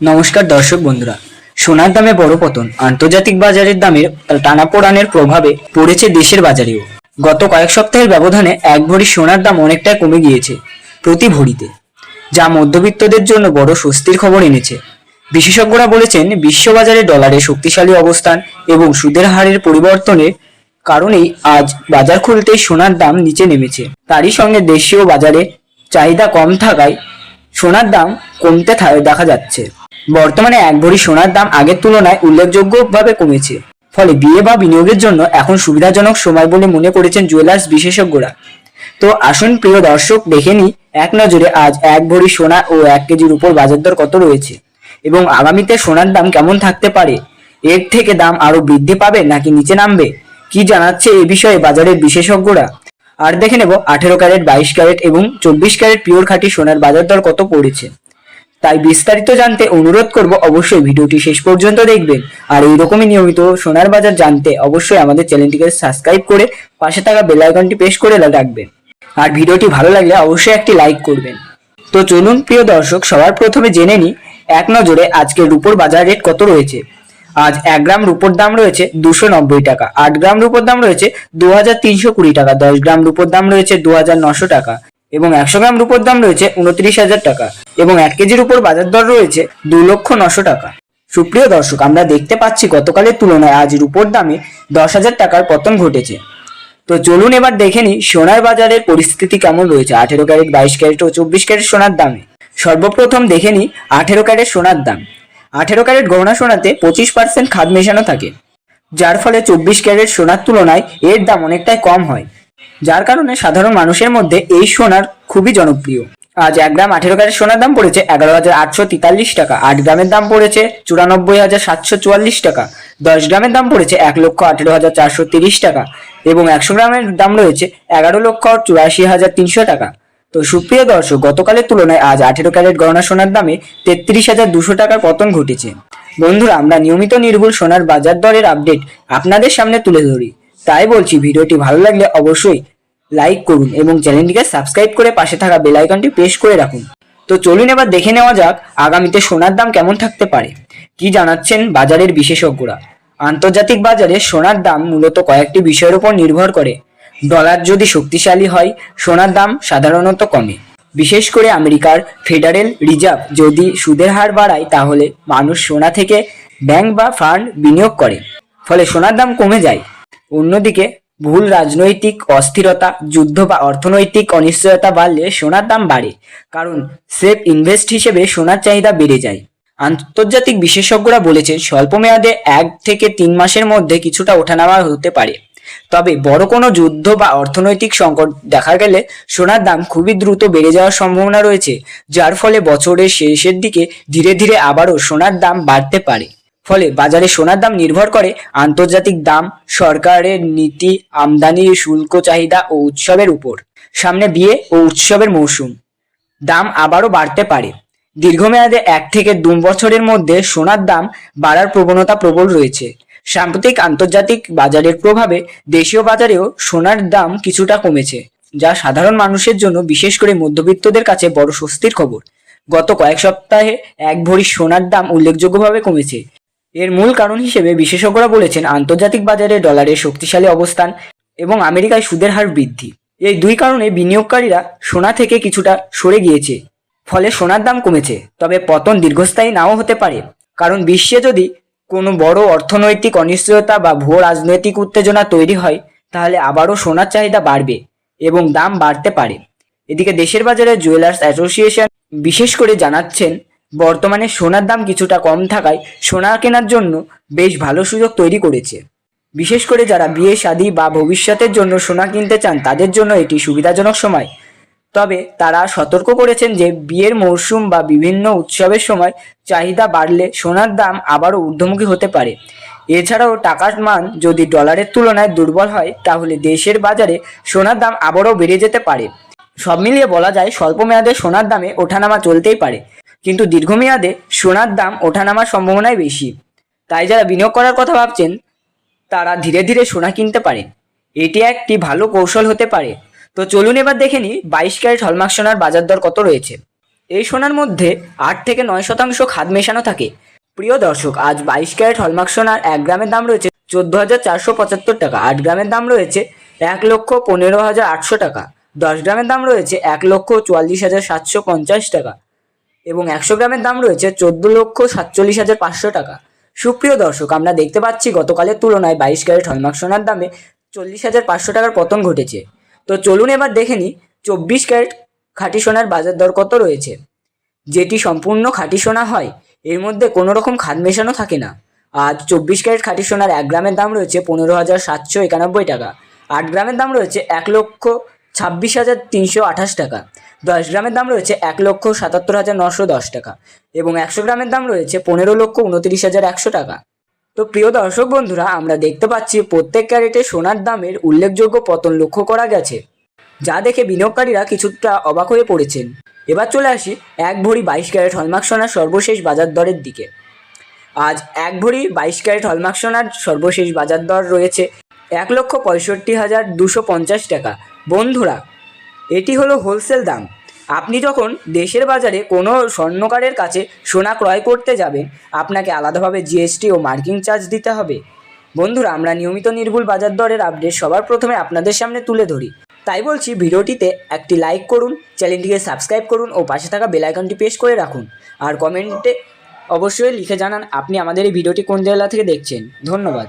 নমস্কার দর্শক বন্ধুরা। সোনার দামে বড় পতন, আন্তর্জাতিক বাজারের দামের টানাপোড়েনের প্রভাবে পড়েছে দেশের বাজারেও। গত কয়েক সপ্তাহের ব্যবধানে এক ভরি সোনার দাম অনেকটাই কমে গিয়েছে প্রতি ভরিতে, যা মধ্যবিত্তদের জন্য বড় স্বস্তির খবর এনেছে। বিশেষজ্ঞরা বলেছেন, বিশ্ববাজারে ডলারের শক্তিশালী অবস্থান এবং সুদের হারের পরিবর্তনের কারণেই আজ বাজার খুলতেই সোনার দাম নিচে নেমেছে। তারই সঙ্গে দেশীয় বাজারে চাহিদা কম থাকায় সোনার দাম কমতে দেখা যাচ্ছে। বর্তমানে এক ভরি সোনার দাম আগের তুলনায় উল্লেখযোগ্যভাবে কমেছে। ফলে বিয়ে বা বিনিয়োগের জন্য এখন সুবিধাজনক সময় বলে মনে করেছেন জুয়েলার্স বিশেষজ্ঞরা। তো আসুন প্রিয় দর্শক, দেখে নিই এক নজরে আজ এক ভরি সোনা ও 1 কেজির উপর বাজার দর কত রয়েছে এবং আগামীতে সোনার দাম কেমন থাকতে পারে। এর থেকে দাম আরো বৃদ্ধি পাবে নাকি নিচে নামবে, কি জানাচ্ছে এ বিষয়ে বাজারের বিশেষজ্ঞরা। আর দেখে নেব 18 ক্যারেট, 22 ক্যারেট এবং 24 ক্যারেট পিওর খাঁটি সোনার বাজার দর কত পড়েছে। তাই বিস্তারিত জানতে অনুরোধ করব অবশ্যই ভিডিওটি শেষ পর্যন্ত দেখবেন। আর এইরকমই নিয়মিত সোনার বাজার জানতে অবশ্যই আমাদের চ্যানেলটিকে সাবস্ক্রাইব করে পাশে থাকা বেল আইকনটি প্রেস করে রাখবেন। আর ভিডিওটি ভালো লাগলে অবশ্যই একটি লাইক করবেন। তো চলুন প্রিয় দর্শক, সবার প্রথমে জেনে নিই এক নজরে আজকে রূপোর বাজার রেট কত রয়েছে। আজ 1 গ্রাম রূপোর দাম রয়েছে 290 টাকা, 8 গ্রাম রূপোর দাম রয়েছে 2320 টাকা, 10 গ্রাম রূপোর দাম রয়েছে 2900 টাকা এবং 100 গ্রাম রূপোর দাম রয়েছে 29,000 টাকা এবং 1 কেজির উপর বাজার দর রয়েছে 2,09,000 টাকা। সুপ্রিয় দর্শক, আমরা দেখতে পাচ্ছি গতকালের তুলনায় আজ রূপোর দামে 10,000 টাকার পতন ঘটেছে। তো চলুন এবার দেখে নিই সোনার বাজারের পরিস্থিতি কেমন রয়েছে 18 ক্যারেট, 22 ক্যারেট ও 24 ক্যারেট সোনার দামে। সর্বপ্রথম দেখে নিই 18 ক্যারেট সোনার দাম। 18 ক্যারেট গহনা সোনাতে 25% খাদ মেশানো থাকে, যার ফলে 24 ক্যারেট সোনার তুলনায় এর দাম অনেকটাই কম হয়, যার কারণে সাধারণ মানুষের মধ্যে এই সোনার খুবই জনপ্রিয়। আজ 1 গ্রাম 18 ক্যারেট সোনার দাম পড়েছে 11,843 টাকা, 8 গ্রামের দাম পড়েছে 94,744 টাকা, 10 গ্রামের দাম পড়েছে 1,18,430 টাকা এবং 100 গ্রামের দাম রয়েছে 11,84,300 টাকা। তো সুপ্রিয় দর্শক, গতকালের তুলনায় আজ 18 ক্যারেট গহনা সোনার দামে 33,200 টাকার পতন ঘটেছে। বন্ধুরা, আমরা নিয়মিত নির্ভুল সোনার বাজার দরের আপডেট আপনাদের সামনে তুলে ধরি, তাই বলছি ভিডিওটি ভালো লাগলে অবশ্যই লাইক করুন এবং চ্যানেলটিকে সাবস্ক্রাইব করে পাশে থাকা বেল আইকনটি প্রেস করে রাখুন। তো চলুন এবার দেখে নেওয়া যাক আগামীতে সোনার দাম কেমন থাকতে পারে, কি জানাচ্ছেন বাজারের বিশেষজ্ঞরা। আন্তর্জাতিক বাজারে সোনার দাম মূলত কয়েকটি বিষয়ের উপর নির্ভর করে। ডলার যদি শক্তিশালী হয় সোনার দাম সাধারণত কমে। বিশেষ করে আমেরিকার ফেডারেল রিজার্ভ যদি সুদের হার বাড়ায় তাহলে মানুষ সোনা থেকে ব্যাংক বা ফান্ড বিনিয়োগ করে, ফলে সোনার দাম কমে যায়। অন্যদিকে ভুল রাজনৈতিক অস্থিরতা, যুদ্ধ বা অর্থনৈতিক অনিশ্চয়তা বাড়লে সোনার দাম বাড়ে, কারণ সেফ ইনভেস্ট হিসেবে সোনার চাহিদা বেড়ে যায়। আন্তর্জাতিক বিশেষজ্ঞরা বলেছেন, স্বল্প মেয়াদে 1 থেকে 3 মাসের মধ্যে কিছুটা ওঠানামা হতে পারে, তবে বড় কোনো যুদ্ধ বা অর্থনৈতিক সংকট দেখা গেলে সোনার দাম খুবই দ্রুত বেড়ে যাওয়ার সম্ভাবনা রয়েছে, যার ফলে বছরের শেষের দিকে ধীরে ধীরে আবারও সোনার দাম বাড়তে পারে। ফলে বাজারে সোনার দাম নির্ভর করে আন্তর্জাতিক দাম, সরকারের নীতি, আমদানি শুল্ক, চাহিদা ও উৎসবের উপর। সামনে বিয়ে ও উৎসবের মৌসুম, দাম আবারও বাড়তে পারে। দীর্ঘমেয়াদে 1 থেকে 2 বছরের মধ্যে সোনার দাম বাড়ার প্রবণতা প্রবল রয়েছে। সাম্প্রতিক আন্তর্জাতিক বাজারের প্রভাবে দেশীয় বাজারেও সোনার দাম কিছুটা কমেছে, যা সাধারণ মানুষের জন্য, বিশেষ করে মধ্যবিত্তদের কাছে বড় স্বস্তির খবর। গত কয়েক সপ্তাহে 1 ভরি সোনার দাম উল্লেখযোগ্যভাবে কমেছে। এর মূল কারণ হিসেবে বিশেষজ্ঞরা বলেছেন আন্তর্জাতিক বাজারে ডলারের শক্তিশালী অবস্থান এবং আমেরিকায় সুদের হার বৃদ্ধি। এই দুই কারণে বিনিয়োগকারীরা সোনা থেকে কিছুটা সরে গিয়েছে, ফলে সোনার দাম কমেছে। তবে পতন দীর্ঘস্থায়ী নাও হতে পারে, কারণ বিশ্বে যদি কোনো বড় অর্থনৈতিক অনিশ্চয়তা বা ভূ রাজনৈতিক উত্তেজনা তৈরি হয় তাহলে আবারও সোনার চাহিদা বাড়বে এবং দাম বাড়তে পারে। এদিকে দেশের বাজারে জুয়েলার্স অ্যাসোসিয়েশন বিশেষ করে জানাচ্ছেন, বর্তমানে সোনার দাম কিছুটা কম থাকায় সোনা কেনার জন্য বেশ ভালো সুযোগ তৈরি করেছে। বিশেষ করে যারা বিয়ে, শাদী বা ভবিষ্যতের জন্য সোনা কিনতে চান তাদের জন্য এটি সুবিধাজনক সময়। তবে তারা সতর্ক করেছেন যে বিয়ের মৌসুম বা বিভিন্ন উৎসবের সময় চাহিদা বাড়লে সোনার দাম আবারও ঊর্ধ্বমুখী হতে পারে। এছাড়াও টাকার মান যদি ডলারের তুলনায় দুর্বল হয় তাহলে দেশের বাজারে সোনার দাম আবারও বেড়ে যেতে পারে। সব মিলিয়ে বলা যায়, স্বল্প মেয়াদে সোনার দামে ওঠানামা চলতেই পারে, কিন্তু দীর্ঘমেয়াদে সোনার দাম ওঠানামার সম্ভাবনাই বেশি। তাই যারা বিনিয়োগ করার কথা ভাবছেন তারা ধীরে ধীরে সোনা কিনতে পারেন, এটি একটি ভালো কৌশল হতে পারে। তো চলুন এবার দেখে নিই 22 ক্যারেট হলমার্ক সোনার বাজার দর কত রয়েছে। এই সোনার মধ্যে 8 থেকে 9% খাদ মেশানো থাকে। প্রিয় দর্শক, আজ 22 ক্যারেট হলমার্ক সোনার 1 গ্রামের দাম রয়েছে 14,475 টাকা। 8 গ্রামের দাম রয়েছে 1,15,800 টাকা। 10 গ্রামের দাম রয়েছে 1,44,750 টাকা এবং 100 গ্রামের দাম রয়েছে 14,47,500 টাকা। সুপ্রিয় দর্শক, আমরা দেখতে পাচ্ছি গতকালের তুলনায় 22 ক্যারেট হলমার্ক সোনার দামে 40,500 টাকার পতন ঘটেছে। তো চলুন এবার দেখে নিই 24 ক্যারেট খাঁটি সোনার বাজার দর কত রয়েছে। যেটি সম্পূর্ণ খাঁটি সোনা হয়, এর মধ্যে কোনো রকম খাদ মেশানো থাকে না। আজ 24 ক্যারেট খাঁটি সোনার 1 গ্রামের দাম রয়েছে 15,791 টাকা। 8 গ্রামের দাম রয়েছে 1,26,328 টাকা। 10 গ্রামের দাম রয়েছে 1,77,910 টাকা এবং 100 গ্রামের দাম রয়েছে 15,29,100 টাকা। তো প্রিয় দর্শক বন্ধুরা, আমরা দেখতে পাচ্ছি প্রত্যেক ক্যারেটে সোনার দামের উল্লেখযোগ্য পতন লক্ষ্য করা গেছে, যা দেখে বিনিয়োগকারীরা কিছুটা অবাক হয়ে পড়েছেন। এবার চলে আসি 1 ভরি 22 ক্যারেট হলমার্ক সোনার সর্বশেষ বাজার দরের দিকে। আজ 1 ভরি 22 ক্যারেট হলমার্ক সোনার সর্বশেষ বাজার দর রয়েছে 1,65,250 টাকা। বন্ধুরা, এটি হলো হোলসেল দাম। আপনি যখন দেশের বাজারে কোনো স্বর্ণকারের কাছে সোনা ক্রয় করতে যাবেন, আপনাকে আলাদাভাবে জিএসটি ও মার্কিং চার্জ দিতে হবে। বন্ধুরা, আমরা নিয়মিত নির্ভুল বাজার দরের আপডেট সবার প্রথমে আপনাদের সামনে তুলে ধরি। তাই বলছি, ভিডিওটিতে একটি লাইক করুন, চ্যানেলটিকে সাবস্ক্রাইব করুন ও পাশে থাকা বেল আইকনটি প্রেস করে রাখুন। আর কমেন্টে অবশ্যই লিখে জানান আপনি আমাদের এই ভিডিওটি কোন জেলা থেকে দেখছেন। ধন্যবাদ।